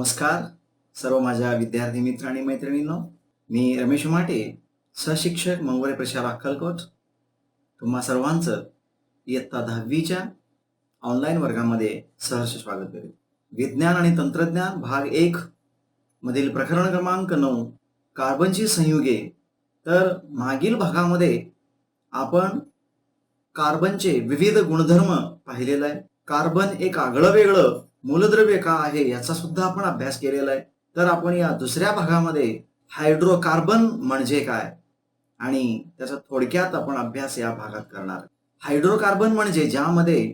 नमस्कार सर्व माझ्या विद्यार्थी मित्र आणि मैत्रिणींनो. मी रमेश माटे, सहशिक्षक मंगोरे प्रशाला अक्कलकोट. तुम्हा सर्वांचं इयत्ता 10वीच्या ऑनलाईन वर्गामध्ये सहर्ष स्वागत करेल. विज्ञान आणि तंत्रज्ञान भाग 1 मधील प्रकरण क्रमांक 9 कार्बनची संयुगे. तर मागील भागामध्ये आपण कार्बनचे विविध गुणधर्म पाहिलेला आहे. कार्बन एक आगळं वेगळं मूलद्रव्य का आहे याचा सुद्धा आपण अभ्यास केलेला आहे. तर आपण या दुसऱ्या भागामध्ये हायड्रोकार्बन म्हणजे काय आणि त्याचा थोडक्यात आपण अभ्यास या भागात करणार. हायड्रोकार्बन म्हणजे ज्यामध्ये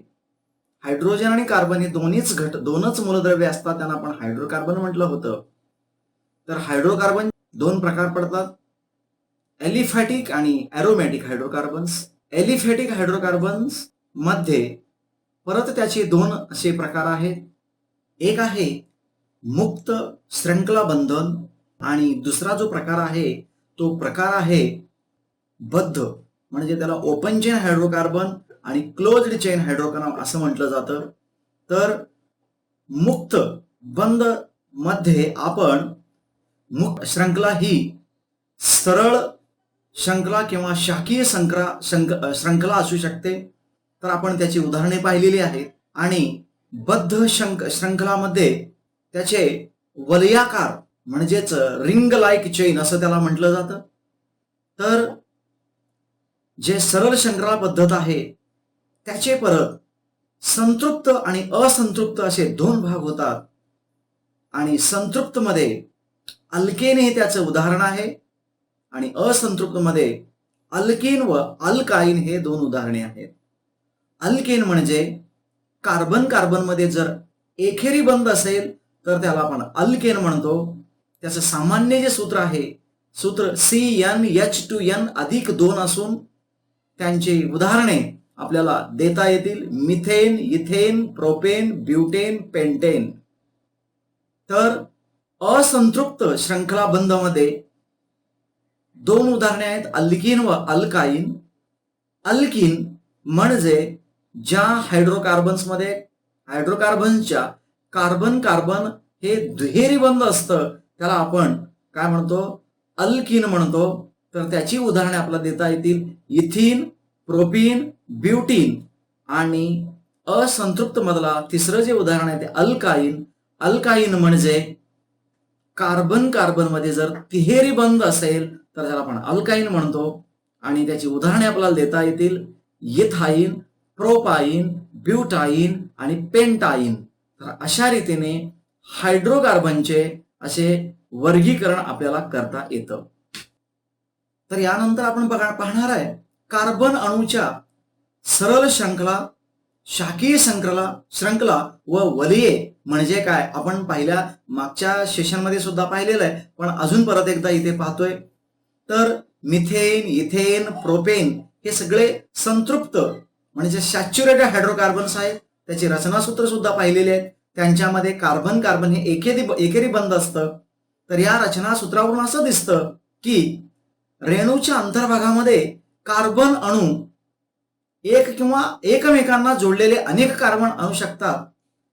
हायड्रोजन आणि कार्बन हे दोनच मूलद्रव्य असतात, त्यांना आपण हायड्रोकार्बन म्हटलं होतं. तर हायड्रोकार्बन दोन प्रकार पडतात, एलिफॅटिक आणि एरोमॅटिक हायड्रोकार्बन्स. एलिफॅटिक हायड्रोकार्बन्स मध्ये परत त्याचे दोन असे प्रकार आहेत. एक आहे मुक्त श्रृंखला बंधन आणि दुसरा जो प्रकार आहे तो प्रकार आहे बद्ध, म्हणजे त्याला ओपन चेन हायड्रोकार्बन आणि क्लोज्ड चेन हायड्रोकार्बन असं म्हटलं जातं. तर मुक्त बंध मध्ये आपण मुक्त श्रृंखला ही सरळ श्रृंखला किंवा शाखीय श्रृंखला असू शकते. तर आपण त्याची उदाहरणे पाहिलेली आहेत. आणि बद्ध श्रृंखलामध्ये त्याचे वलयाकार म्हणजेच रिंग लाईक चेन असं त्याला म्हटलं जातं. तर जे सरळ श्रृंखला पद्धत आहे त्याचे परत संतृप्त आणि असंतृप्त असे दोन भाग होतात. आणि संतृप्त मध्ये अल्केन हे त्याचं उदाहरण आहे आणि असंतृप्त मध्ये अल्कीन व अल्काईन हे दोन उदाहरणे आहेत. अल्केन म्हणजे कार्बन कार्बन मध्ये जर एकेरी बंध असेल तर त्याला आपण अल्केन म्हणतो. त्याचं सामान्य जे सूत्र आहे, सूत्र CnH2n+2 असून त्यांची उदाहरणे आपल्याला देता येतील methane, ethane, propane, butane, pentane. तर असंतृप्त श्रृंखला बंध मध्ये दोन उदाहरणे आहेत, अल्कीन व अल्काईन. अल्कीन म्हणजे ज्या हायड्रोकार्बन्सच्या कार्बन कार्बन हे दुहेरी बंध असतं त्याला आपण काय म्हणतो, अल्कीन म्हणतो. तर त्याची उदाहरणे आपल्याला देता येतील इथिन, प्रोपीन, ब्युटीन. आणि असंतृप्त मधला तिसरं जे उदाहरण आहे ते अल्काईन. अल्काईन म्हणजे कार्बन कार्बन मध्ये जर तिहेरी बंध असेल तर त्याला आपण अल्काईन म्हणतो. आणि त्याची उदाहरणे आपल्याला देता येतील इथाईन, प्रोपाईन, ब्युटाईन आणि पेंटाईन. तर अशा रीतीने हायड्रोकार्बनचे असे वर्गीकरण आपल्याला करता येतं. तर यानंतर आपण पाहणार आहे कार्बन अणूच्या सरळ श्रृंखला, शाखीय श्रृंखला व वलये म्हणजे काय आपण मागच्या सेशनमध्ये सुद्धा पाहिलेलं आहे, पण अजून परत एकदा इथे पाहतोय. तर मिथेन, इथेन, प्रोपेन हे सगळे संतृप्त म्हणजे सॅच्युरेटेड हायड्रोकार्बन्स आहेत. त्याची रचनासूत्र सुद्धा पाहिलेले आहेत. त्यांच्यामध्ये कार्बन कार्बन हे एकेरी बंध असतं. तर या रचनासूत्रावरून असं दिसतं की रेणूच्या अंतर्भागामध्ये कार्बन अणू एक किंवा एकमेकांना जोडलेले अनेक कार्बन अणू शकतात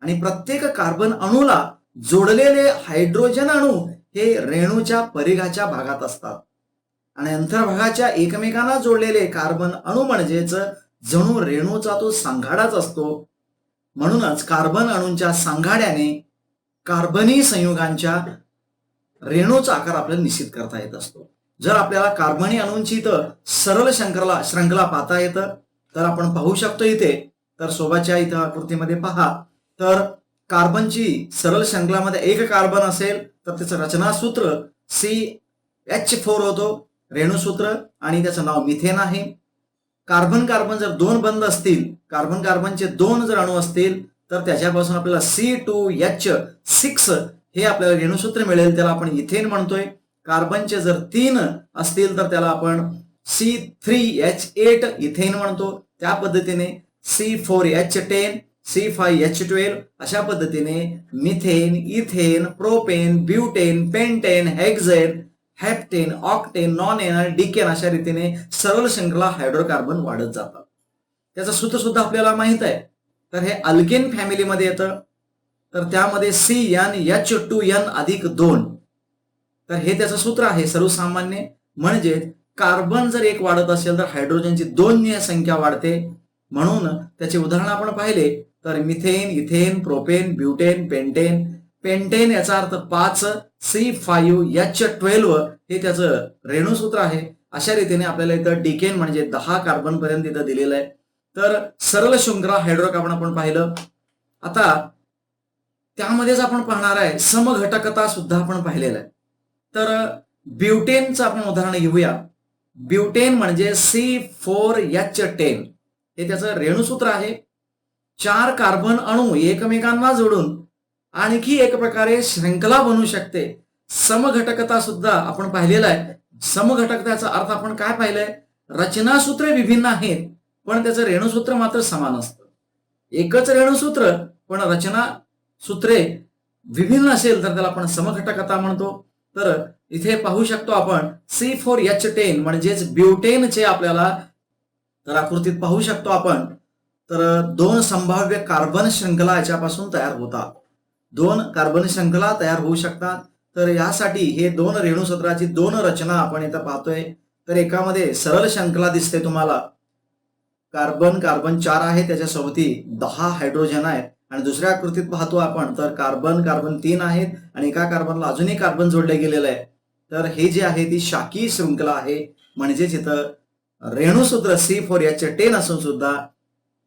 आणि प्रत्येक कार्बन अणूला जोडलेले हायड्रोजन अणू हे रेणूच्या परिघाच्या भागात असतात. आणि अंतर्भागाच्या एकमेकांना जोडलेले कार्बन अणू म्हणजेच जणू रेणूचा तो सांगाडाच असतो. म्हणूनच कार्बन अणूंच्या सांगाड्याने कार्बनी संयुगांच्या रेणूचा आकार आपल्याला निश्चित करता येत असतो. जर आपल्याला कार्बनी अणूंची तर सरळ श्रृंखला पाहता येतं तर आपण पाहू शकतो इथे. तर सोबतच्या इथं आकृतीमध्ये पहा. तर कार्बनची सरळ श्रृंखलामध्ये एक कार्बन असेल तर त्याचं रचनासूत्र CH4 होतो, रेणूसूत्र, आणि त्याचं नाव मिथेन आहे. कार्बन कार्बन जर दोन बंध असतील, कार्बन कार्बनचे दोन जर अणू असतील तर त्याच्यापासून आपल्याला C2H6 हे आपल्याला रेणूसूत्र मिळेल, त्याला आपण इथेन म्हणतोय. कार्बनचे जर 3 असतील तर त्याला आपण C3H8 इथेन म्हणतो. त्या पद्धतीने C4H10, C5H12 अशा पद्धतीने methane, ethane, propane, butane, pentane, hexane, heptane, octane, nonane आणि डिकेन अशा रीतीने सरळ श्रृंखला हायड्रोकार्बन वाढत जातात. त्याचं सूत्र सुद्धा आपल्याला माहित आहे. तर हे अल्केन फॅमिलीमध्ये येतं. तर त्यामध्ये CnH2n अधिक 2. तर हे त्याचं सूत्र आहे सर्वसामान्य. म्हणजे कार्बन जर एक वाढत असेल तर हायड्रोजनची 2 संख्या वाढते. म्हणून त्याचे उदाहरण आपण पाहिले तर methane, ethane, propane, butane, pentane. Pentane याचा अर्थ 5, C5H12 हे त्याचं रेणूसूत्र आहे. अशा रीतीने आपल्याला इथं डिकेन म्हणजे 10 कार्बन पर्यंत इथं दिलेलं आहे. तर सरळ शृंखला हायड्रोकार्बन आपण पाहिलं. आता त्यामध्येच आपण पाहणार आहे समघटकता सुद्धा आपण पाहिलेलं आहे. तर ब्युटेनचं आपण उदाहरण घेऊया. ब्युटेन म्हणजे C4H10 हे त्याचं रेणूसूत्र आहे. 4 कार्बन अणू एकमेकांना जोडून आणखी एक प्रकारे श्रृंखला बनू शकते. समघटकता सुद्धा आपण पाहिलेला आहे. समघटकताचा अर्थ आपण काय पाहिलंय, रचनासूत्रे विभिन्न आहेत पण त्याचं रेणूसूत्र मात्र समान असतं. एकच रेणूसूत्र पण रचना सूत्रे विभिन्न असेल तर त्याला आपण समघटकता म्हणतो. तर इथे पाहू शकतो आपण C4H10 म्हणजेच ब्युटेनचे आपल्याला तर आकृतीत पाहू शकतो आपण. तर 2 संभाव्य कार्बन श्रृंखला याच्यापासून तयार होतात. 2 कार्बन श्रृंखला तयार होऊ शकतात. तर यासाठी हे 2 रेणूसूत्राची 2 रचना आपण इथं पाहतोय. तर एकामध्ये सरळ श्रृंखला दिसते तुम्हाला, कार्बन 4 आहे, त्याच्या सोबती 10 हायड्रोजन आहेत. आणि दुसऱ्या आकृतीत पाहतो आपण तर कार्बन 3 आहेत आणि एका कार्बनला अजूनही कार्बन जोडले गेलेलं आहे. तर हे जे आहे ती शाखीय शृंखला आहे. म्हणजेच इथं रेणूसूत्र C4H10 असून सुद्धा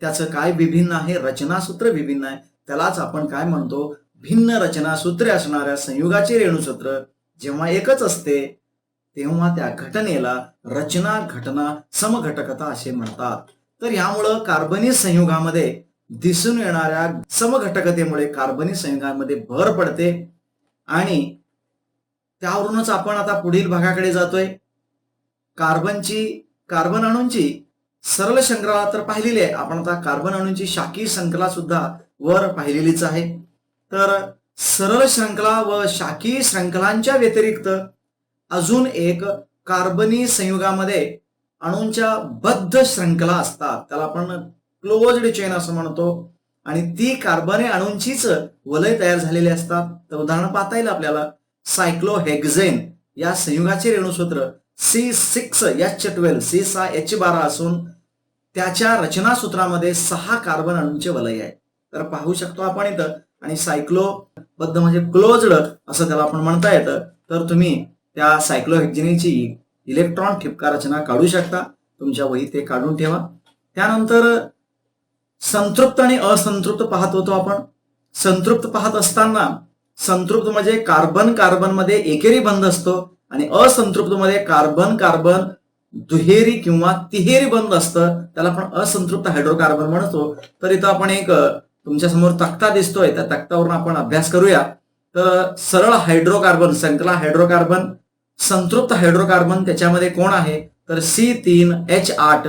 त्याचं काय विभिन्न आहे, रचनासूत्र विभिन्न आहे. त्यालाच आपण काय म्हणतो, भिन्न रचनासूत्रे असणाऱ्या संयुगाचे रेणूसूत्र जेव्हा एकच असते तेव्हा त्या घटनेला रचना घटना समघटकता असे म्हणतात. तर यामुळं कार्बनी संयुगामध्ये दिसून येणाऱ्या समघटकतेमुळे कार्बनी संयुगामध्ये भर पडते. आणि त्यावरूनच आपण आता पुढील भागाकडे जातोय. कार्बन अणूंची सरळ श्रृंखला तर पाहिलेली आहे आपण. आता कार्बन अणूंची शाखीय श्रृंखला सुद्धा वर पाहिलेलीच आहे. तर सरळ श्रृंखला व शाखीय श्रृंखलांच्या व्यतिरिक्त अजून एक कार्बनी संयुगामध्ये अणूंच्या बद्ध श्रृंखला असतात. त्याला आपण क्लोज्ड चेन असं म्हणतो. आणि ती कार्बने अणूंचीच वलय तयार झालेली असतात. तर उदाहरण पाहता येईल आपल्याला. सायक्लोहेक्झेन या संयुगाचे रेणूसूत्र C6H12 C6H12 असून त्याच्या रचनासूत्रामध्ये 6 कार्बन अणूंचे वलय आहे. तर पाहू शकतो आपण इथं. आणि सायक्लोबद्ध म्हणजे क्लोज्ड असं त्याला आपण म्हणता येतं. तर तुम्ही त्या सायक्लोहेक्झेनची इलेक्ट्रॉन ठिपका रचना काढू शकता. तुमच्या वहीत ते काढून ठेवा. त्यानंतर संतृप्त आणि असंतृप्त पाहत होतो आपण. संतृप्त पाहत असताना संतृप्त म्हणजे कार्बन मध्ये एकेरी बंध असतो आणि असंतृप्त मध्ये कार्बन दुहेरी किंवा तिहेरी बंध असतं. त्याला आपण असंतृप्त हायड्रोकार्बन म्हणतो. तर इथं आपण एक तुमच्या समोर तक्ता दिसतोय, त्या तक्त्यावरून आपण अभ्यास करूया. तर सरळ हायड्रोकार्बन श्रृंखला हायड्रोकार्बन, संतृप्त हायड्रोकार्बन त्याच्यामध्ये कोण आहे तर C3H8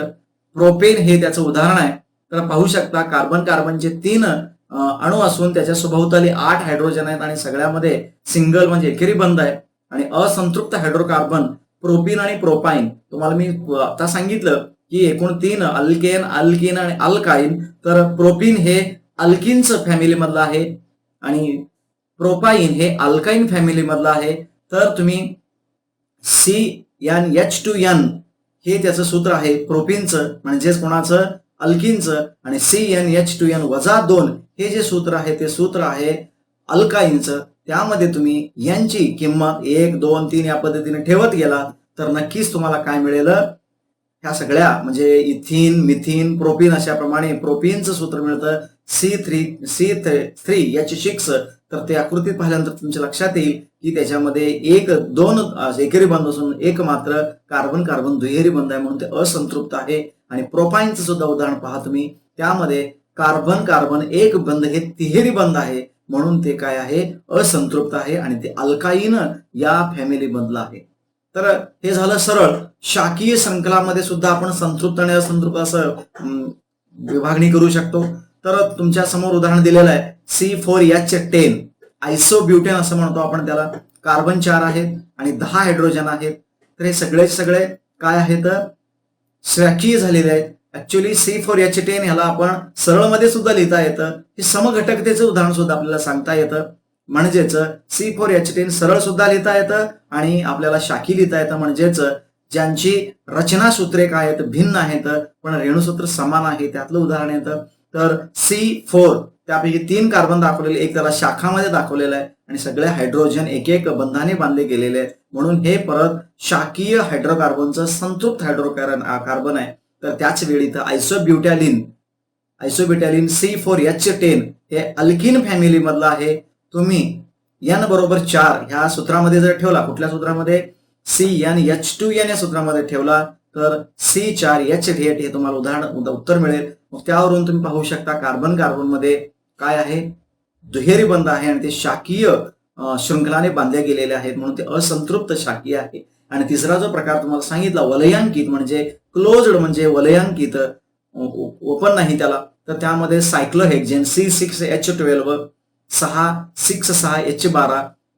प्रोपेन हे त्याचं उदाहरण आहे. तर पाहू शकता कार्बनचे 3 अणू असून त्याच्या सभोवताली 8 हायड्रोजन आहेत आणि सगळ्यामध्ये सिंगल म्हणजे एकेरी बंध आहे. आणि असंतृप्त हायड्रोकार्बन प्रोपीन आणि प्रोपाईन, तुम्हाला मी आता सांगितलं की एकूण 3 अल्केन, अल्किन आणि अल्काईन. तर प्रोपीन हे अल्किन्स फॅमिली मधला आहे आणि प्रोपाईन हे अल्काईन फॅमिली मधला आहे. तर तुम्ही CnH2n हे त्याचं सूत्र आहे प्रोपीनचं म्हणजेच कोणाचं, अल्किनचं. आणि CnH2n-2 हे जे सूत्र आहे ते सूत्र आहे अल्काईनचं. त्यामध्ये तुम्ही यांची किंमत 1, 2, 3 या पद्धतीने ठेवत गेला तर नक्कीच तुम्हाला काय मिळेल, ह्या सगळ्या म्हणजे इथिन, मिथिन, प्रोपीन अशा प्रमाणे प्रोपीनचं सूत्र मिळतं C3H6. तर ते आकृतीत पाहिल्यानंतर तुमच्या लक्षात येईल की त्याच्यामध्ये 1, 2 एकेरी बंध असून एक मात्र कार्बन दुहेरी बंध आहे म्हणून ते असंतृप्त आहे. आणि प्रोपाईनचं सुद्धा उदाहरण पहा तुम्ही. त्यामध्ये कार्बन एक बंध हे तिहेरी बंध आहे म्हणून ते काय आहे, असंतृप्त आहे आणि ते अल्काईन या फॅमिली मधलं आहे. तर हे झालं सरळ. शाखीय श्रृंखलामध्ये सुद्धा आपण संतृप्त आणि असंतृप्त असं विभागणी करू शकतो. तर तुमच्या समोर उदाहरण दिलेलं आहे C4H10 आयसोब्युटेन असं म्हणतो आपण त्याला. कार्बन 4 आहेत आणि 10 हायड्रोजन आहेत. तर हे सगळे काय आहेत, शाखीय झालेले आहेत. ऍक्च्युली C4H10 ह्याला आपण सरळमध्ये सुद्धा लिहिता येतं. हे समघटकतेचं उदाहरण सुद्धा आपल्याला सांगता येतं. म्हणजेच C4H10 सरळ सुद्धा लिहिता येतं आणि आपल्याला शाखी लिहिता येतं. म्हणजेच ज्यांची रचना सूत्रे काय आहेत, भिन्न आहेत पण रेणुसूत्र समान आहे, त्यातलं उदाहरण येतं. तर C4 त्यापैकी 3 कार्बन दाखवलेले, एक त्याला शाखामध्ये दाखवलेलं आहे आणि सगळे हायड्रोजन एक एक बंधाने बांधले गेलेले आहेत. म्हणून हे परत शाकीय हायड्रोकार्बनचं संतृप्त कार्बन आहे. तर त्याच वेळी इथं आयसोब्युटॅलिन C4H10 हे अल्किन फॅमिली मधलं आहे. तुम्ही N बरोबर 4 ह्या सूत्रामध्ये जर ठेवला, कुठल्या सूत्रामध्ये, CnH2n या सूत्रामध्ये ठेवला तर C4H8 हे तुम्हाला उत्तर मिळेल. मग त्यावरून तुम्ही पाहू शकता कार्बन कार्बन मध्ये काय आहे, दुहेरी बंध आहे आणि ते शाकीय शृंखलाने बांधले गेलेले आहेत, म्हणून ते असंतृप्त शाकीय आहे. आणि तिसरा जो प्रकार तुम्हाला सांगितला वलयांकित, म्हणजे क्लोज्ड म्हणजे वलयांकित, ओपन नाही त्याला, तर त्यामध्ये सायक्लोहेक्झेन C6H12 6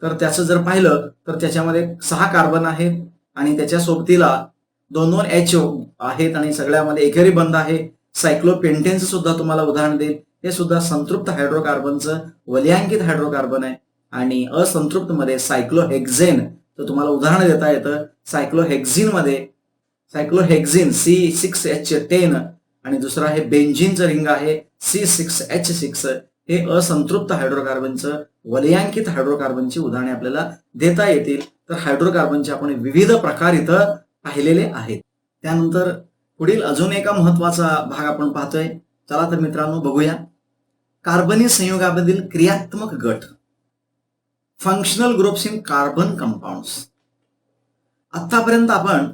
तर त्याचं जर पाहिलं तर त्याच्यामध्ये 6 कार्बन आहेत आणि त्याच्या सोबतीला 2 H आहेत आणि सगळ्यामध्ये एकेरी बंध आहे. सायक्लोपेंटेनचं सुद्धा तुम्हाला उदाहरण देईल. हे सुद्धा संतृप्त हायड्रोकार्बनचं वलयांकित हायड्रोकार्बन आहे. आणि असंतृप्त मध्ये सायक्लोहेक्झेन तर तुम्हाला उदाहरण देता येतं. सायक्लोहेक्झिन C6H10 आणि दुसरा आहे बेंझिनचं रिंग आहे C6H6. हे असंतृप्त हायड्रोकार्बनचं वलयांकित हायड्रोकार्बनची उदाहरणे आपल्याला देता येतील. तर हायड्रोकार्बनचे आपण विविध प्रकार इथं पाहिलेले आहेत. त्यानंतर पुढील अजून एका महत्वाचा भाग आपण पाहतोय. चला तर मित्रांनो बघूया. कार्बनी संयुगामधील क्रियात्मक गट, functional groups in carbon compounds. आतापर्यंत आपण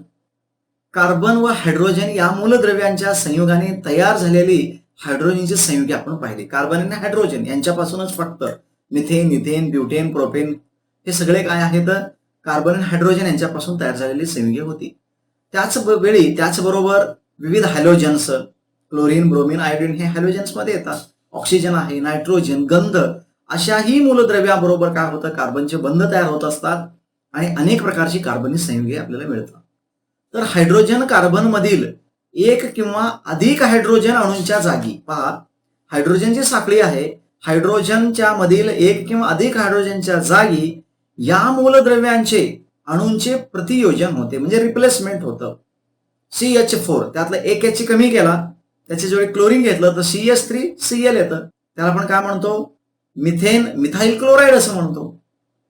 कार्बन व हायड्रोजन या मूलद्रव्यांच्या संयोगाने तयार झालेली हायड्रोजनची संयुगे आपण पाहिली. कार्बन आणि हायड्रोजन यांच्यापासूनच फक्त मिथेन, इथेन, ब्युटेन, प्रोपेन हे सगळे काय आहेत, कार्बन आणि हायड्रोजन यांच्यापासून तयार झालेली संयुगे होती. त्याचबरोबर विविध हॅलोजन्स, क्लोरीन, ब्रोमीन, आयोडीन हे हॅलोजन्स मध्ये येतात. ऑक्सिजन आहे, नायट्रोजन, गंध अशाही मूलद्रव्याबरोबर काय होतं, कार्बनचे बंध तयार होत असतात आणि अनेक प्रकारची कार्बनी संयुगे आपल्याला मिळतात. तर हायड्रोजन कार्बन मधील एक किंवा अधिक हायड्रोजन अणूंच्या जागी, पहा हायड्रोजनची साखळी आहे, हायड्रोजनच्या मधील एक किंवा अधिक हायड्रोजनच्या जागी या मूलद्रव्यांचे अणूंचे प्रतियोजन होते, म्हणजे रिप्लेसमेंट होतं. CH4 त्यातलं एक H कमी केला, त्याच्या जोडी क्लोरीन घेतलं तर CH3Cl येतं. त्याला आपण काय म्हणतो, मिथाइल क्लोराईड असं म्हणतो.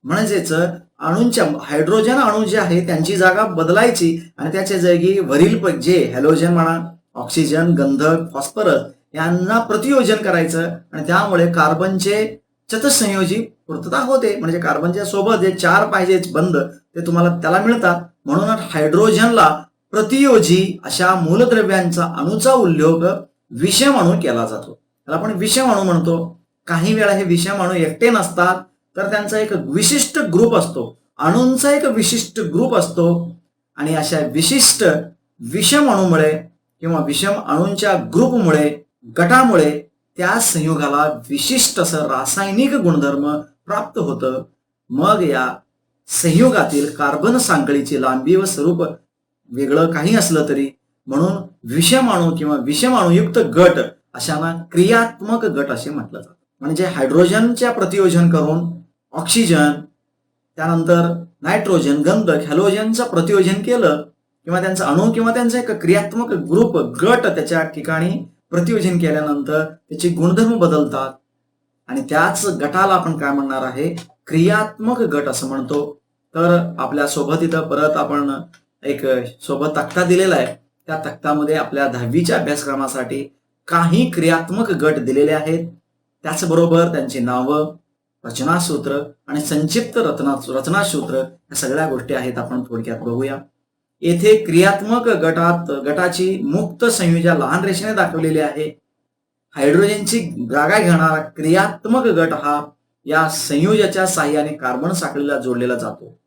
म्हणजेच अणूंच्या हायड्रोजन अणू जे आहे त्यांची जागा बदलायची आणि त्याच्या जागी वरील जे हॅलोजन म्हणा, ऑक्सिजन, गंधक, फॉस्फरस यांना प्रतियोजन करायचं आणि त्यामुळे कार्बनचे चतुसंयोजी पूर्तता होते. म्हणजे कार्बनच्या सोबत जे 4 पाहिजे बंध ते तुम्हाला त्याला मिळतात. म्हणून हायड्रोजनला प्रतियोजी अशा मूलद्रव्यांचा अणूचा उल्लेख विषम अणू केला जातो. त्याला आपण विषम अणू म्हणतो. काही वेळा हे विषम अणू एकटे नसतात, तर त्यांचा एक विशिष्ट ग्रुप असतो, अणूंचा एक विशिष्ट ग्रुप असतो आणि अशा विशिष्ट विषम अणूमुळे किंवा विषम अणूंच्या ग्रुपमुळे, गटामुळे त्या संयुगाला विशिष्ट असं रासायनिक गुणधर्म प्राप्त होतं. मग या संयुगातील कार्बन साखळीची लांबी व स्वरूप वेगळं काही असलं तरी, म्हणून विषम अणू किंवा विषम अणुयुक्त गट अशांना क्रियात्मक गट असे म्हटलं जातं. म्हणजे हायड्रोजनच्या प्रतियोजन करून ऑक्सिजन, त्यानंतर नायट्रोजन, गंधक, हॅलोजनचं प्रतियोजन केलं किंवा त्यांचा अणू किंवा त्यांचा एक क्रियात्मक ग्रुप, गट त्याच्या ठिकाणी प्रतियोजन केल्यानंतर त्याचे गुणधर्म बदलतात आणि त्याच गटाला आपण काय म्हणणार आहे, क्रियात्मक गट असं म्हणतो. तर आपल्या सोबत इथं परत आपण एक सोबत तक्ता दिलेला आहे. त्या तक्त्यामध्ये आपल्या 10वीच्या अभ्यासक्रमासाठी काही क्रियात्मक गट दिलेले आहेत. त्याचबरोबर त्यांची नावं, रचनासूत्र आणि संक्षिप्त रचनासूत्र या सगळ्या गोष्टी आहेत. आपण थोडक्यात बघूया. येथे क्रियात्मक गटाची मुक्त संयोजा लहान रेषेने दाखवलेली आहे. हायड्रोजनची जागा घेणारा क्रियात्मक गट हा या संयोजाच्या साहाय्याने कार्बन साखळीला जोडलेला जातो.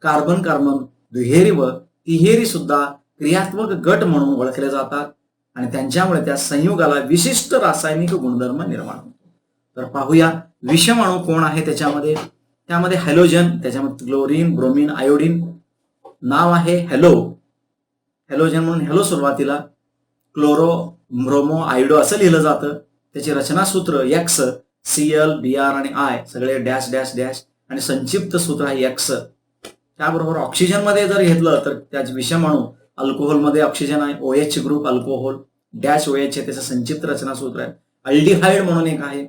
कार्बन कार्बन दुहेरी व तिहेरी सुद्धा क्रियात्मक गट म्हणून ओळखले जातात आणि त्यांच्यामुळे त्या संयुगाला विशिष्ट रासायनिक गुणधर्म निर्माण होतो. तर पाहूया विषम अणू कोण आहे त्यामध्ये हॅलोजन, त्याच्यामध्ये क्लोरीन, ब्रोमीन, आयोडीन. नाव आहे हॅलोजन म्हणून हॅलो सुरुवातीला. क्लोरो ब्रोमो आयडो असं लिहिलं जातं. त्याची रचनासूत्र एक्स, Cl, Br आणि आय सगळे डॅश डॅश डॅश आणि संक्षिप्त सूत्र आहे एक्स. त्याबरोबर ऑक्सिजनमध्ये जर घेतलं तर त्याच विषमअणू अल्कोहोलमध्ये ऑक्सिजन आहे, OH group alcohol dash OH आहे, त्याचं संक्षिप्त रचनासूत्र आहे. अल्डिहाइड म्हणून एक आहे,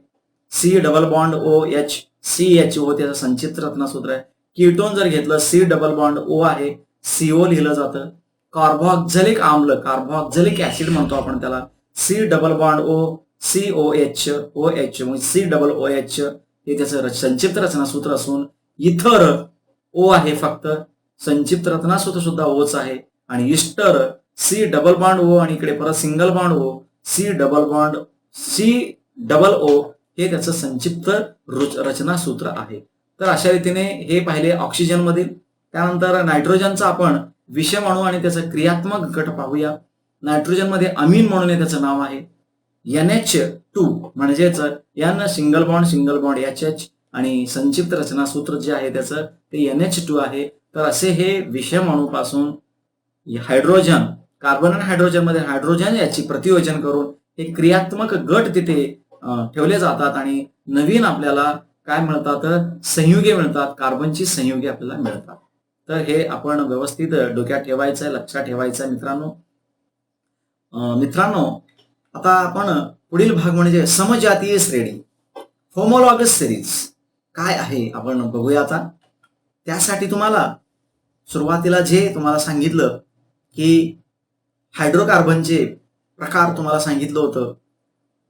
C double bond OH CHO त्याचं संक्षिप्त रचनासूत्र आहे. कीटोन जर घेतलं C डबल बॉन्ड O आहे, CO लिहिलं जातं. कार्बोक्झिलिक आम्ल, कार्बोक्झिलिक ऍसिड म्हणतो आपण त्याला, C double bond O COH OH म्हणजे C डबल OH हे त्याचं संक्षिप्त रचनासूत्र असून इथर O आहे फक्त, संक्षिप्त रचनासूत्र सुद्धा ओच आहे. आणि ester C double bond O आणि इकडे परत single bond O C double O हे त्याचं संक्षिप्त रचनासूत्र आहे. तर अशा रीतीने हे पाहिले ऑक्सिजन मधील. त्यानंतर नायट्रोजनचा आपण विषमअणू आणि त्याचा क्रियात्मक गट पाहूया. नायट्रोजन मध्ये अमीन म्हणून त्याचं नाव आहे, NH2 म्हणजेच N सिंगल बॉन्ड HH आणि संक्षिप्त रचनासूत्र जे आहे त्याचं ते NH2 आहे. तर असे हे विषमअणूपासून हायड्रोजन, कार्बन आणि हायड्रोजन मध्ये हायड्रोजन याची प्रतियोजन करून हे क्रियात्मक गट तिथे ठेवले जातात आणि नवीन आपल्याला काय मिळतात, संयुगे मिळतात, कार्बनची संयुगे आपल्याला मिळतात. तर हे आपण व्यवस्थित डोक्यात ठेवायचं आहे, लक्षात ठेवायचं आहे मित्रांनो. आता आपण पुढील भाग म्हणजे समजातीय श्रेणी, होमोलॉगस सिरीज काय आहे आपण बघूया. आता त्यासाठी तुम्हाला सुरुवातीला जे तुम्हाला सांगितलं की हायड्रोकार्बनचे प्रकार तुम्हाला सांगितलं होतं,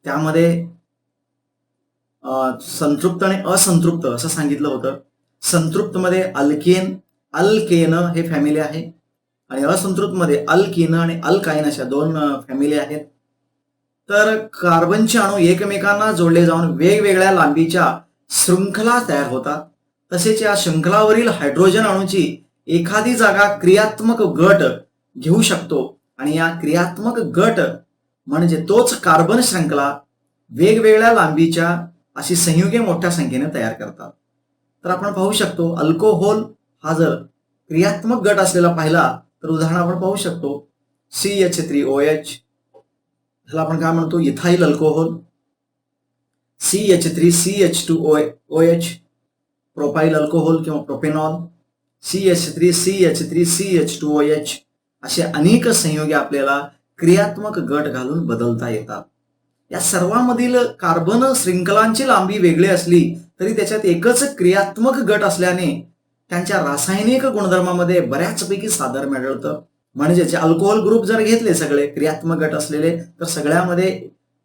त्यामध्ये संतृप्त आणि असंतृप्त असं सांगितलं होतं. संतृप्त मध्ये अल्केन हे फॅमिली आहे आणि असंतृप्त मध्ये अल्किन आणि अल्काइन अशा दोन फॅमिली आहेत. तर कार्बनचे अणू एकमेकांना जोडले जाऊन वेगवेगळ्या लांबीच्या शृंखला तयार होतात. तसेच या शृंखलावरील हायड्रोजन अणूची एखादी जागा क्रियात्मक गट घेऊ शकतो आणि या क्रियात्मक गट म्हणजे तोच कार्बन शृंखला वेगवेगळ्या लांबीच्या अशी संयुगे मोठ्या संख्येने तयार करतात. तर आपण पाहू शकतो अल्कोहोल हा जर क्रियात्मक गट असलेला पाहिला तर उदाहरण आपण पाहू शकतो CH3OH, ह्याला आपण काय म्हणतो ethyl alcohol, CH3CH2OH propyl alcohol किंवा प्रोपेनॉल, CH3CH3CH2OH असे अनेक संयुगे आपल्याला क्रियात्मक गट घालून बदलता येतात. या सर्वांमधील कार्बन शृंखलांची लांबी वेगळी असली तरी त्याच्यात एकच क्रियात्मक गट असल्याने त्यांच्या रासायनिक गुणधर्मामध्ये बऱ्याचपैकी साधर्म्य आढळतं. म्हणजे जे अल्कोहोल ग्रुप जर घेतले सगळे क्रियात्मक गट असलेले तर सगळ्यामध्ये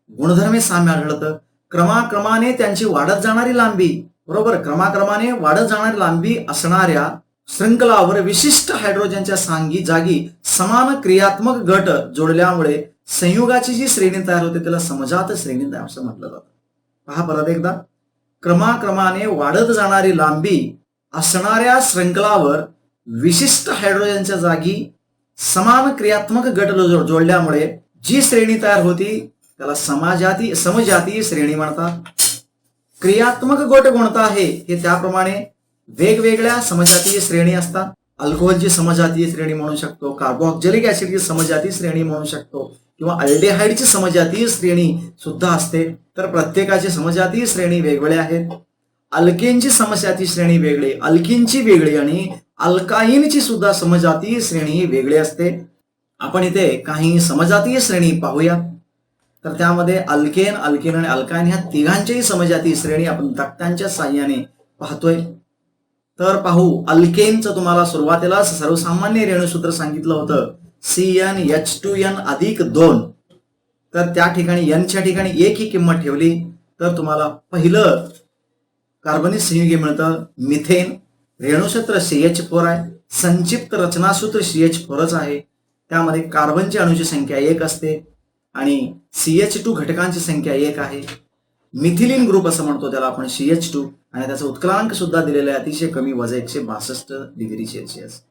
गुणधर्मे साम्य आढळतं. क्रमाक्रमाने त्यांची वाढत जाणारी लांबी, बरोबर, क्रमाक्रमाने वाढत जाणारी लांबी असणाऱ्या शृंखलावर विशिष्ट हायड्रोजनच्या जागी समान क्रियात्मक गट जोडल्यामुळे संयुगाची जी श्रेणी तयार होते त्याला समजात श्रेणी असं म्हटलं जातं. पहा परत एकदा, क्रमाक्रमाने वाढत जाणारी लांबी असणाऱ्या शृंखलावर विशिष्ट हायड्रोजनच्या जागी समान क्रियात्मक गट जोडल्यामुळे जी श्रेणी तयार होती त्याला समजातीय श्रेणी म्हणतात. क्रियात्मक गट कोणता आहे हे त्याप्रमाणे वेगवेगळ्या समजातीय श्रेणी असतात. अल्कोहोलची समजातीय श्रेणी म्हणू शकतो, कार्बोक्झिलिक ऍसिडची समजातीय श्रेणी म्हणू शकतो किंवा अल्डेहाइडची समजातीय श्रेणी सुद्धा असते. तर प्रत्येकाची समजातीय श्रेणी वेगवेगळ्या आहेत. अल्केनची समजातीय श्रेणी वेगळी, अल्किनची वेगळी आणि अल्काइनची सुद्धा समजातीय श्रेणी वेगळी असते. आपण इथे काही समजातीय श्रेणी पाहूया. तर त्यामध्ये अल्केन, अल्किन आणि अल्काइन ह्या तिघांच्याही समजातीय श्रेणी आपण तक्त्यांच्या साह्याने पाहतोय. तर पाहू, अल्केनचं तुम्हाला सुरुवातीला सर्वसामान्य रेणूसूत्र सांगितलं होतं CnH2n+2. तर त्या ठिकाणी Nच्या ठिकाणी 1 ही किंमत ठेवली तर तुम्हाला पहिलं कार्बनिक संयुगे मिळतं मिथेन. रेणूसूत्र CH4 आहे, संक्षिप्त रचनासूत्र CH4च आहे. त्यामध्ये कार्बनच्या अणूची संख्या 1 असते आणि CH2 घटकांची संख्या 1 आहे. मिथिलीन ग्रुप असं म्हणतो त्याला आपण CH2 आणि त्याचा उत्क्रांक सुद्धा दिलेला आहे अतिशय कमी वजा 162 डिग्री सेल्सिअस.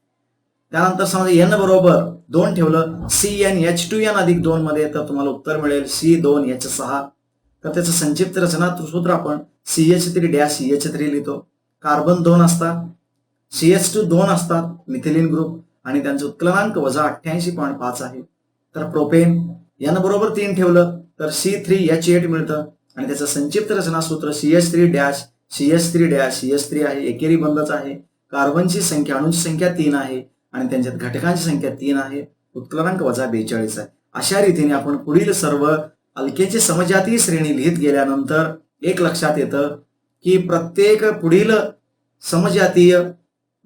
त्यानंतर समजा N बरोबर 2 ठेवलं CnH2n+2 मध्ये तर तुम्हाला उत्तर मिळेल C2H6. तर त्याचं संक्षिप्त रचनासूत्र आपण CH3-CH3 लिहितो. कार्बन 2 असतात, CH2 2 असतात मिथिलीन ग्रुप आणि त्यांचं उत्क्रांक वजा 88.5 आहे. तर प्रोपेन एन बरोबर 3 ठेवलं तर C3H8 मिळतं आणि त्याचं संक्षिप्त रचना सूत्र CH3 dash CH3 dash CH3 आहे, एकेरी बंधच आहे. कार्बनची संख्या, अणूंची संख्या 3 आहे आणि त्यांच्यात घटकांची संख्या 3 आहे. उत्क्रांक वजा 42 आहे. अशा रीतीने आपण पुढील सर्व अल्केनची समजातीय श्रेणी लिहित गेल्यानंतर एक लक्षात येतं की प्रत्येक पुढील समजातीय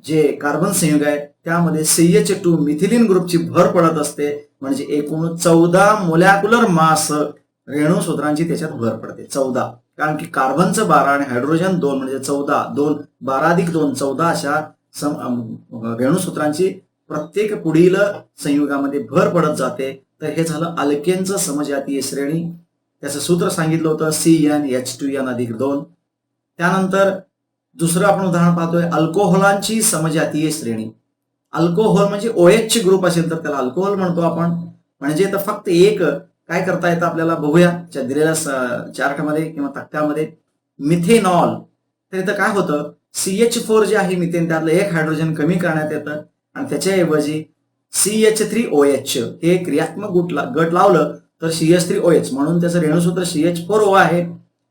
जे कार्बन संयुग आहे त्यामध्ये CH2 मिथिलीन ग्रुपची भर पडत असते. म्हणजे एकूण 14 मोलॅक्युलर मास रेणू सूत्रांची त्याच्यात भर पडते. 14, कारण की कार्बनचं 12 आणि हायड्रोजन 2 म्हणजे 14, 2 12 अधिक 2 14 अशा रेणूसूत्रांची प्रत्येक पुढील संयुगामध्ये भर पडत जाते. तर हे झालं अल्केनचं समजातीय श्रेणी. त्याचं सूत्र सांगितलं होतं CnH2n+2. त्यानंतर दुसरं आपण उदाहरण पाहतोय अल्कोहोलांची समजातीय श्रेणी. अल्कोहोल म्हणजे OH ग्रुप असेल तर त्याला अल्कोहोल म्हणतो आपण. म्हणजे तर फक्त एक काय करता येतं आपल्याला बघूया दिलेल्या चार्टमध्ये किंवा तक्त्यामध्ये. मिथेनॉल, तर इथं काय होतं CH4 जे आहे मिथेन त्यातलं एक हायड्रोजन कमी करण्यात येतं आणि त्याच्याऐवजी CH3OH हे क्रियात्मक गट लावलं तर CH3OH म्हणून त्याचं रेणूसूत्र CH4O आहे.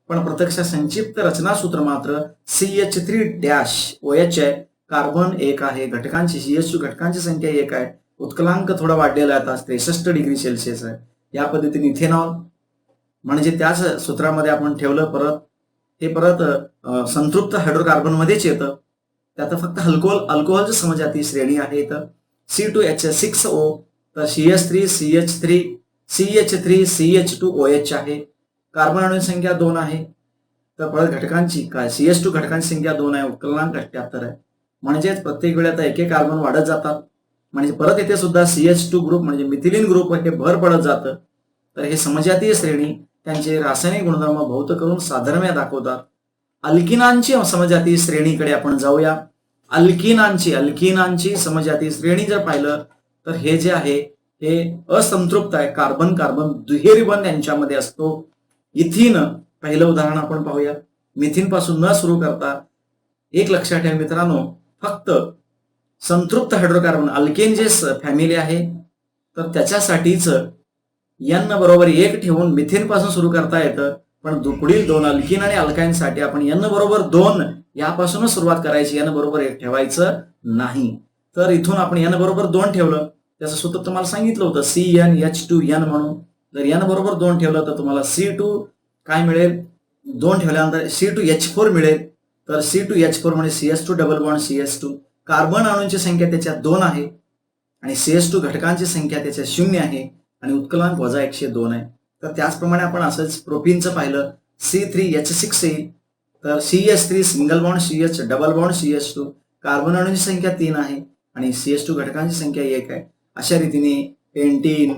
पण प्रत्यक्ष संक्षिप्त रचना सूत्र मात्र CH3-OH आहे. कार्बन 1 आहे, घटकांची CH2 घटकांची संख्या 1 आहे, उत्कलांक थोडा वाढलेला आहे, 63 डिग्री सेल्सिअस आहे. या पद्धतीने इथेनॉल म्हणजे त्याच सूत्रामध्ये आपण ठेवलं. परत संतृप्त हायड्रोकार्बन मध्येच येतं. त्यात फक्त अल्कोहोलची समजाती श्रेणी आहे. इथं C2H6O तर CH3CH2OH आहे. कार्बन अणूंची संख्या 2 आहे. तर परत घटकांची काय CH2 घटकांची संख्या 2 आहे, उत्कलांक 78 आहे. म्हणजेच प्रत्येक वेळी आता एक कार्बन वाढत जातात. म्हणजे परत इथे सुद्धा CH2 ग्रुप म्हणजे मिथिलीन ग्रुप हे भर पडत जातं. तर हे समजातीय श्रेणी त्यांचे रासायनिक गुणधर्म भौत करून साधर्म्य दाखवतात. अल्किनांची समजातीय श्रेणीकडे आपण जाऊया. अल्किनांची समजातीय श्रेणी जर पाहिलं तर हे जे आहे हे असंतृप्त आहे. कार्बन दुहेरी बंध यांच्यामध्ये असतो. इथिन पहिलं उदाहरण आपण पाहूया. मिथिन पासून न सुरू करता एक लक्षात ठेवा मित्रांनो, फक्त संतृप्त हायड्रोकार्बन अल्केन जे फॅमिली आहे तर त्याच्यासाठीच N बरोबर 1 ठेवून मिथेन पासून सुरू करता येतं. पण पुढील 2 अल्किन आणि अल्काईनसाठी आपण N बरोबर 2 यापासूनच सुरुवात करायची, N बरोबर 1 ठेवायचं नाही. तर इथून आपण N बरोबर 2 ठेवलं, त्याचं सूत्र तुम्हाला सांगितलं होतं CnH2n म्हणून. जर N बरोबर 2 ठेवलं तर तुम्हाला C2 काय मिळेल, 2 ठेवल्यानंतर C2H4 मिळेल. तर C2H4 म्हणजे CH2 double bond CH2. Carbon अणूंची संख्या त्याच्यात 2 आहे आणि CH2 घटकांची संख्या त्याच्यात 0 आहे आणि उत्कलांक वजा 102 आहे. तर त्याचप्रमाणे आपण असंच प्रोपीनचं पाहिलं C3H6 येईल. तर CH3 single bond CH double bond CH2. Carbon अणूंची संख्या 3 आहे आणि CH2 घटकांची संख्या 1 आहे. अशा रीतीने पेंटीन,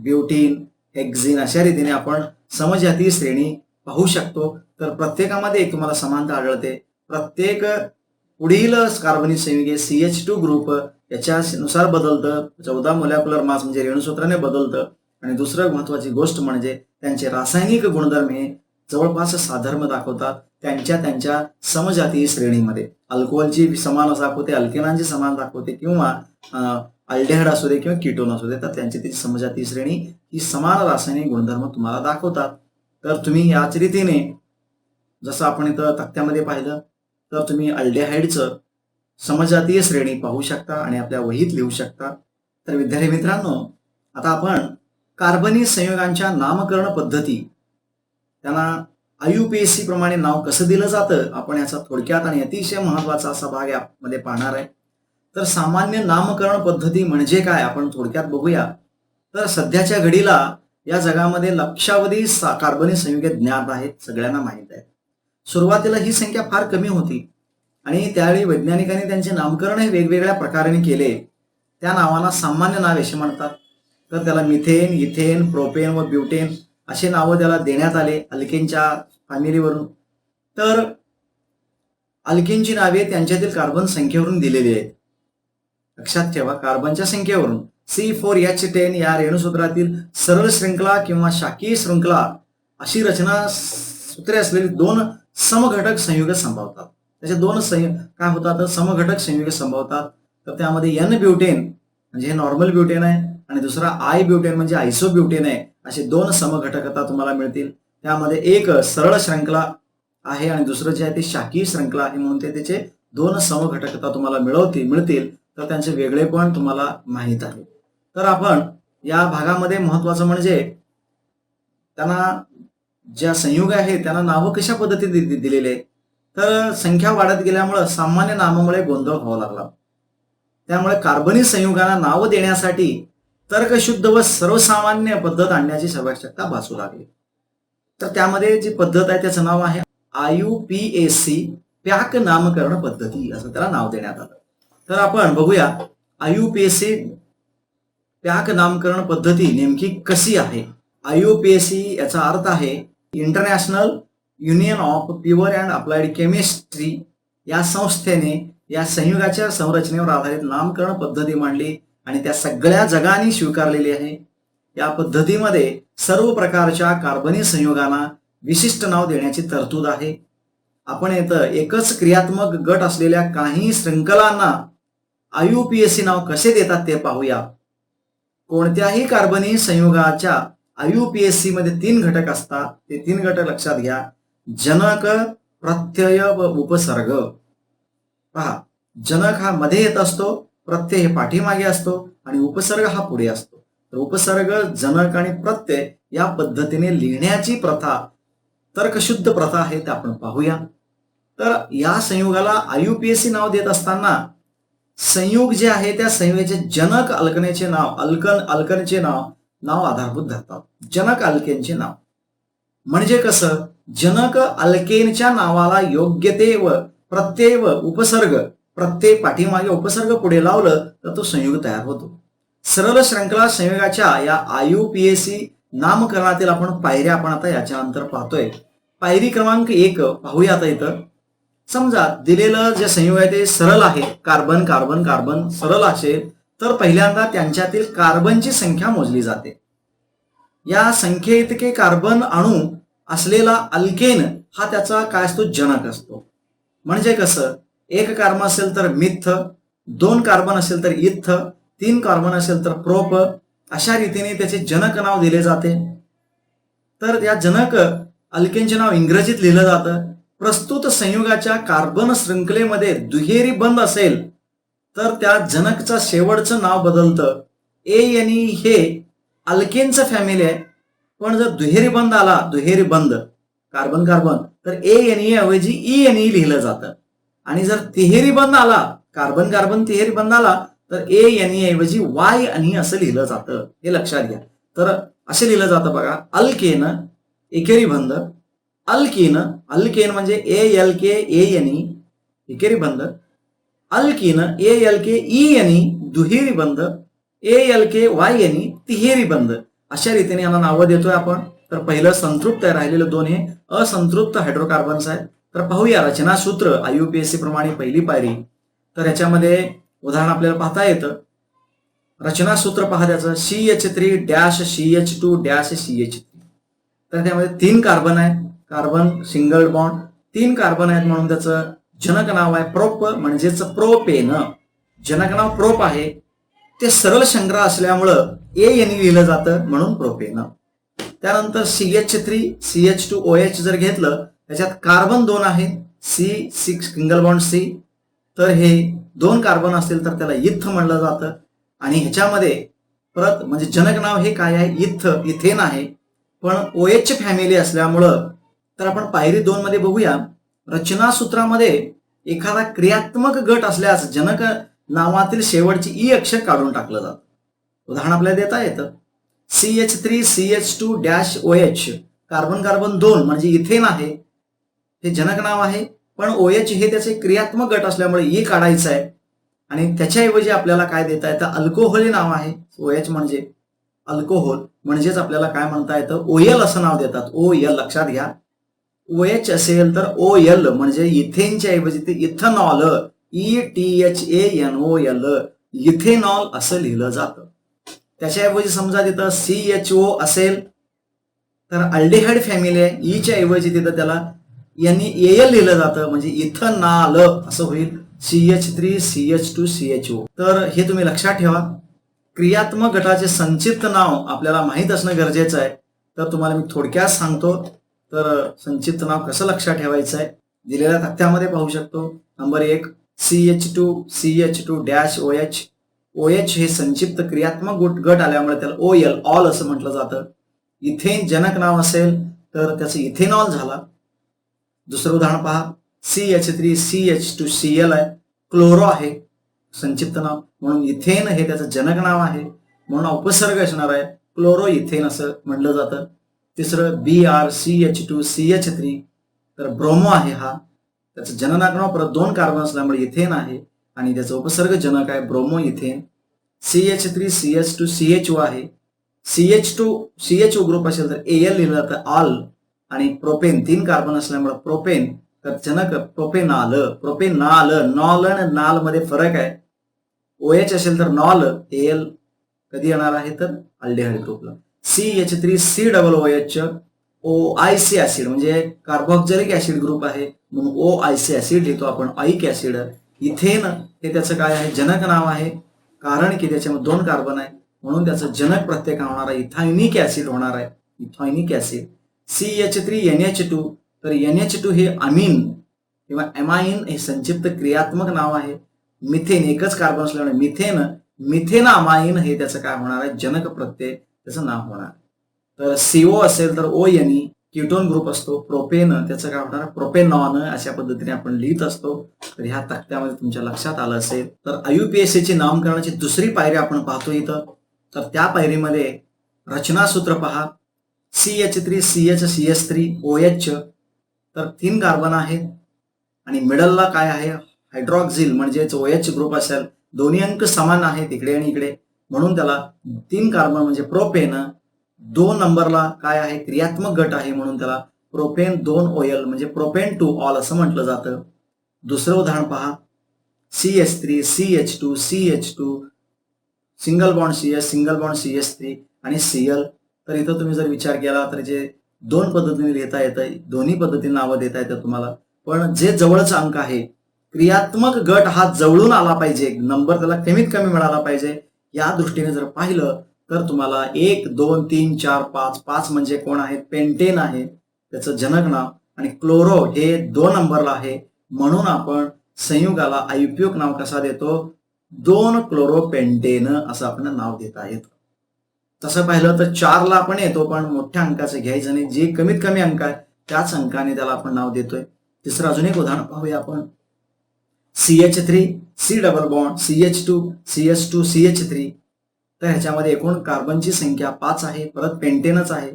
ब्युटीन, हेक्झिन अशा रीतीने आपण समजातीय श्रेणी पाहू शकतो. तर प्रत्येकामध्ये एक तुम्हाला समानता आढळते. प्रत्येक पुढील कार्बनिक संयुगे CH2 ग्रुप याच्यानुसार बदलतं. 14 मोलॅक्युलर मास म्हणजे रेणूसूत्राने बदलतं. आणि दुसरं महत्वाची गोष्ट म्हणजे त्यांचे रासायनिक गुणधर्म हे जवळपास साधर्म्य दाखवतात त्यांच्या समजातीय श्रेणीमध्ये. अल्कोहोलची समान दाखवते, अल्केनांची समान दाखवते किंवा अल्डेहाइड असू दे किंवा कीटोन असू दे, तर त्यांची ती समजातीय श्रेणी ही समान रासायनिक गुणधर्म तुम्हाला दाखवतात. तर तुम्ही याच रीतीने जसं आपण इथं तक्त्यामध्ये पाहिलं तर तुम्ही अल्डेहाइडचं समजातीय श्रेणी पाहू शकता आणि आपल्या वहीत लिहू शकता. तर विद्यार्थी मित्रांनो, आता आपण कार्बनी संयुगांच्या नामकरण पद्धती त्यांना IUPAC प्रमाणे नाव कसं दिलं जातं आपण याचा थोडक्यात आणि अतिशय महत्वाचा असा भाग यामध्ये पाहणार आहे. तर सामान्य नामकरण पद्धती म्हणजे काय आपण थोडक्यात बघूया. तर सध्याच्या घडीला या जगामध्ये लक्षावधी कार्बनी संयुगे ज्ञात आहेत, सगळ्यांना माहीत आहे. सुरुवातीला ही संख्या फार कमी होती आणि त्यावेळी वैज्ञानिकांनी त्यांचे नामकरण हे वेगवेगळ्या प्रकाराने केले. त्या नावांना सामान्य नाव असे म्हणतात. तर त्याला मिथेन, इथेन, प्रोपेन व ब्युटेन असे नावं त्याला देण्यात आले अल्केनच्या फॅमिलीवरून. तर अल्केनची नावे त्यांच्यातील कार्बन संख्येवरून दिलेली आहेत. लक्षात ठेवा, कार्बनच्या संख्येवरून. C4H10 या रेणूसूत्रातील सरळ शृंखला किंवा शाखीय शृंखला अशी रचना सूत्रे असलेली 2 समघटक संयुग संभवतात. त्याचे 2 काय होतात, समघटक संयुग संभवतात. तर त्यामध्ये N ब्युटेन म्हणजे हे नॉर्मल ब्युटेन आहे आणि दुसरा आय ब्युटेन म्हणजे आयसोब्युटेन आहे. असे 2 समघटकता तुम्हाला मिळतील. त्यामध्ये एक सरळ श्रृंखला आहे आणि दुसरं जे आहे ते शाखीय श्रृंखला आहे, म्हणून ते त्याचे 2 समघटकता तुम्हाला मिळतील. तर त्यांचे वेगळेपण तुम्हाला माहीत आहे. तर आपण या भागामध्ये महत्वाचं म्हणजे त्यांना ज्या संयुग आहे त्यांना नावं कशा पद्धतीने दिलेले आहेत. तर संख्या वाढत गेल्यामुळं सामान्य नामामुळे गोंधळ व्हावा लागला. त्यामुळे कार्बनी संयुगांना नावं देण्यासाठी तर्कशुद्ध व सर्वसामान्य पद्धत आणण्याची आवश्यकता भासू लागली. तर त्यामध्ये जी पद्धत आहे त्याचं नाव आहे IUPAC पॅक नामकरण पद्धती, असं त्याला नाव देण्यात आलं. तर आपण बघूया IUPAC पॅक नामकरण पद्धती नेमकी कशी आहे. IUPAC याचा अर्थ आहे international union of pure and applied chemistry. या संस्थेने या संयुगाच्या संरचनेवर आधारित नामकरण पद्धती मांडली आणि त्या सगळ्या जगाने स्वीकारलेली आहे. या पद्धतीमध्ये सर्व प्रकारच्या कार्बनी संयुगांना विशिष्ट नाव देण्याची तरतूद आहे. आपण इथं एकच क्रियात्मक गट असलेल्या काही शृंखलांना IUPAC नाव कसे देतात ते पाहूया. कोणत्याही कार्बनी संयुगाच्या IUPAC मध्ये 3 घटक असतात. ते 3 घटक लक्षात घ्या. जनक, प्रत्यय व उपसर्ग. पहा, जनक हा मध्ये येत असतो, प्रत्यय हे पाठीमागे असतो आणि उपसर्ग हा पुढे असतो. तर उपसर्ग, जनक आणि प्रत्यय या पद्धतीने लिहिण्याची प्रथा, तर्कशुद्ध प्रथा आहे, ते आपण पाहूया. तर या संयुगाला IUPAC नाव देत असताना संयुग जे आहे त्या संयुगाचे जनक अल्कनेचे नाव, अल्कनचे नाव आधारभूत धरतात. जनक अल्केनचे नाव म्हणजे कसं, जनक अल्केनच्या नावाला योग्यते व प्रत्यय व उपसर्ग, प्रत्यय पाठीमागे उपसर्ग पुढे लावलं तर तो संयुग तयार होतो. सरळ श्रृंखला संयुगाच्या या IUPAC नामकरणातील आपण पायऱ्या आपण आता याच्या नंतर पाहतोय. पायरी क्रमांक 1 पाहूया. आता इथं समजा दिलेलं जे संयुग आहे ते सरळ आहे, कार्बन कार्बन कार्बन सरळ असेल तर पहिल्यांदा त्यांच्यातील कार्बनची संख्या मोजली जाते. या संख्येइतके कार्बन अणू असलेला अल्केन हा त्याचा काय असतो, जनक असतो. म्हणजे कसं, 1 कार्बन असेल तर मिथ, 2 कार्बन असेल तर इथ, 3 कार्बन असेल तर प्रोप, अशा रीतीने त्याचे जनक नाव दिले जाते. तर या जनक अल्केनचे नाव इंग्रजीत लिहिलं जातं. प्रस्तुत संयुगाच्या कार्बन शृंखलेमध्ये दुहेरी बंध असेल तर त्या जनकचं शेवटचं नाव बदलतं. ANE हे अल्केनचं फॅमिली आहे, पण जर दुहेरी बंध आला, दुहेरी बंध कार्बन कार्बन, तर ANE ऐवजी ENE लिहिलं जातं. आणि जर तिहेरी बंध आला, कार्बन कार्बन तिहेरी बंध आला, तर ANE ऐवजी YNE असं लिहिलं जातं. हे लक्षात घ्या. तर असे लिहिलं जातं बघा, अल्केन एकेरी बंध, अल्केन म्हणजे ALKANE एकेरी बंध, अल्कीन ALKENE दुहेरी बंध, ALKYNE तिहेरी बंध. अशा रीतीने यांना नावं देतोय आपण. तर पहिलं संतृप्त आहे, राहिलेलं 2 हे असंतृप्त हायड्रोकार्बन्स आहेत. तर पाहूया रचनासूत्र IUPAC प्रमाणे पहिली पायरी. तर याच्यामध्ये उदाहरण आपल्याला पाहता येतं. रचनासूत्र पहा त्याचं, CH3-CH2-CH3. तर त्यामध्ये 3 कार्बन आहेत, कार्बन सिंगल बॉन्ड, 3 कार्बन आहेत म्हणून त्याचं जनक नाव आहे प्रोप, म्हणजेच प्रोपेन. जनक नाव प्रोप आहे. ते सरळ संग्रह असल्यामुळं ANE लिहिलं जातं म्हणून प्रोपेन. त्यानंतर CH3-CH2OH जर घेतलं, त्याच्यात कार्बन 2 आहे, C6 सिंगल बॉन्ड C. तर हे 2 कार्बन असतील तर त्याला इथ म्हणलं जातं. आणि ह्याच्यामध्ये परत म्हणजे जनक नाव हे काय आहे, इथेन आहे, पण OH फॅमिली असल्यामुळं. तर आपण पायरी 2 मध्ये बघूया. रचनासूत्रामध्ये एखादा क्रियात्मक गट असल्यास जनक नावातील शेवटची ई अक्षर काढून टाकलं जातं. उदाहरण आपल्याला देता येतं. CH3-CH2-OH कार्बन कार्बन 2 म्हणजे इथेन आहे, हे जनक नाव आहे, पण OH हे त्याचे क्रियात्मक गट असल्यामुळे ई काढायचं आहे. आणि त्याच्याऐवजी आपल्याला काय देता येतं, अल्कोहोल हे नाव आहे. OH म्हणजे अल्कोहोल, म्हणजेच आपल्याला काय म्हणता येतं, OL असं नाव देतात. OL लक्षात घ्या. OH असेल तर OL म्हणजे इथेनच्या ऐवजी ते इथेनॉल, ETHANOL इथेनॉल असं लिहिलं जातं. त्याच्याऐवजी समजा तिथं CHO असेल तर अल्डिहाइड फॅमिली आहे, ईच्या ऐवजी तिथं त्याला AL लिहिलं जातं म्हणजे इथेनॉल असं होईल. CH3-CH2-CHO. तर हे तुम्ही लक्षात ठेवा. क्रियात्मक गटाचे संक्षिप्त नाव आपल्याला माहीत असणं गरजेचं आहे. तर तुम्हाला मी थोडक्यात सांगतो. तर संक्षिप्त नाव कसं लक्षात ठेवायचं आहे दिलेल्या तथ्यामध्ये पाहू शकतो. Number 1 CH2CH2-OH. OH हे संक्षिप्त क्रियात्मक गट आल्यामुळे त्याला OL ऑल असं म्हटलं जातं. इथेन जनक नाव असेल तर त्याचं इथेनॉल झाला. दुसरं उदाहरण पहा, CH3CH2Cl आहे, क्लोरो आहे संक्षिप्त नाव, म्हणून इथेन हे त्याचं जनक नाव आहे, म्हणून उपसर्ग असणार आहे क्लोरो इथेन असं म्हटलं जातं. तिसरं BrCH2CH3 तर ब्रोमो आहे, हा त्याचं जनक नाव परत 2 कार्बन असल्यामुळे इथेन आहे आणि त्याचं उपसर्ग जनक आहे ब्रोमो इथेन. CH3CH2CHO आहे. CH2CHO ग्रुप असेल तर Al लिहिलं जातं ऑल आणि प्रोपेन 3 कार्बन असल्यामुळे प्रोपेन तर जनक प्रोपेनॉल. नॉल आणि नाल मध्ये फरक आहे. OH असेल तर नॉल, Al कधी येणार आहे तर अल्डेहाइड ग्रुपला. CH3COOH OIC ऍसिड म्हणजे कार्बोक्सिलिक ऍसिड ग्रुप आहे म्हणून OIC ऍसिड लिहितो आपण, ऑइक ऍसिड. इथेन हे त्याचं काय आहे जनक नाव आहे, कारण की त्याच्यामध्ये 2 कार्बन आहे म्हणून त्याचं जनक प्रत्यय होणार आहे इथायनिक ऍसिड होणार आहे, इथायनिक ऍसिड. CH3NH2 तर NH2 हे अमीन किंवा एमाइन हे संक्षिप्त क्रियात्मक नाव आहे. मिथेन एकच कार्बन असल्यामुळे मिथेनामाइन हे त्याचं काय होणार आहे जनक प्रत्यय त्याचं नाव होणार. तर CO असेल तर ONE कीटोन ग्रुप असतो. प्रोपेन त्याचं काय होणार प्रोपेनॉन अशा पद्धतीने आपण लिहित असतो. तर ह्या तक्त्यामध्ये तुमच्या लक्षात आलं असेल. तर IUPAC ची नामकरणाची दुसरी पायरी आपण पाहतो इथं. तर त्या पायरीमध्ये रचनासूत्र पहा. CH3CH3OH तर 3 कार्बन आहेत आणि मिडलला काय आहे हायड्रॉक्झिल म्हणजे OH ग्रुप असेल, दोन्ही अंक समान आहेत इकडे आणि इकडे म्हणून त्याला 3 कार्बन म्हणजे प्रोपेन. 2 नंबरला काय आहे क्रियात्मक गट आहे म्हणून त्याला प्रोपेन 2 OL म्हणजे प्रोपेन 2 ऑल असं म्हटलं जातं. दुसरं उदाहरण पहा, CH3CH2CH2 सिंगल बॉन्ड CH3 आणि Cl. तर इथं तुम्ही जर विचार केला तर जे 2 पद्धतीने लिहिता येतं, दोन्ही पद्धतीने नावं देता येतात तुम्हाला, पण जे जवळचा अंक आहे क्रियात्मक गट हा जवळून आला पाहिजे, नंबर त्याला कमीत कमी मिळाला पाहिजे. या दृष्टीने जर पाहिलं तर तुम्हाला 1 2 3 4 5 म्हणजे कोण आहेत पेंटेन आहे त्याचं जनक नाव आणि क्लोरो हे 2 नंबरला आहे म्हणून आपण संयुगाला आयुपयुक्त नाव कसा देतो 2 क्लोरोपेंटेन असं आपण नाव देता येतं. तसं पाहिलं तर 4 ला आपण येतो पण मोठ्या अंकाचं घ्यायचं नाही, जे कमीत कमी अंक आहे त्याच अंकाने त्याला आपण नाव देतोय. तिसरं अजून एक उदाहरण पाहूया आपण. CH3 C double bond CH2CH3 तर ह्याच्यामध्ये एकूण कार्बनची संख्या 5 आहे, परत पेंटेनच आहे.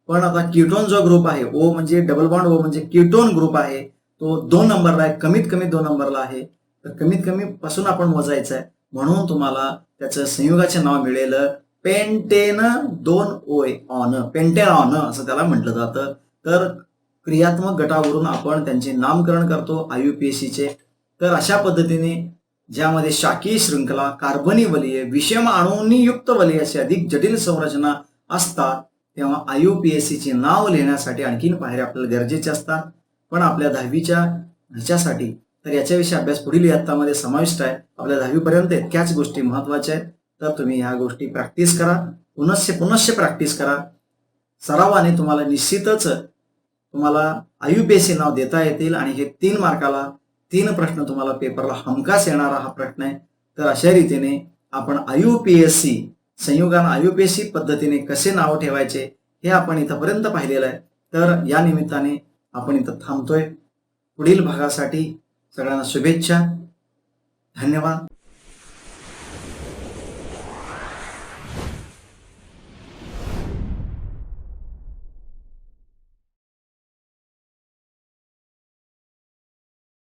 पण आता कीटोन जो ग्रुप आहे O म्हणजे डबल बॉन्ड O म्हणजे कीटोन ग्रुप आहे तो 2 नंबरला आहे, कमीत कमी 2 नंबरला आहे. तर कमीत कमी पासून आपण मोजायचं आहे म्हणून तुम्हाला त्याचं संयुगाचे नाव मिळेल पेंटेन 2 पेंटेनॉन असं त्याला म्हटलं जातं. तर क्रियात्मक गटावरून आपण त्यांचे नामकरण करतो IUPACचे. तर अशा पद्धतीने ज्यामध्ये शाकीय शृंखला, कार्बनी वलय, विषम अणूंनी युक्त वलय अशी अधिक जटिल संरचना असतात तेव्हा IUPACचे नाव लिहिण्यासाठी आणखीन पायऱ्या आपल्याला गरजेच्या असतात. पण आपल्या 10वीच्या ह्याच्यासाठी तर याच्याविषयी अभ्यास पुढील इयत्तामध्ये समाविष्ट आहे. आपल्या 10वी पर्यंत इतक्याच गोष्टी महत्वाच्या आहेत. तर तुम्ही ह्या गोष्टी प्रॅक्टिस करा, पुनश्च प्रॅक्टिस करा. सरावाने तुम्हाला निश्चितच तुम्हाला IUPAC नाव देता येतील आणि हे 3 मार्काला 3 प्रश्न तुम्हाला पेपरला हमखास येणारा हा प्रश्न आहे. तर अशा रीतीने आपण IUPAC संयुगानं IUPAC पद्धतीने कसे नाव ठेवायचे हे आपण इथंपर्यंत पाहिलेलं आहे. तर या निमित्ताने आपण इथं थांबतोय. पुढील भागासाठी सगळ्यांना शुभेच्छा. धन्यवाद.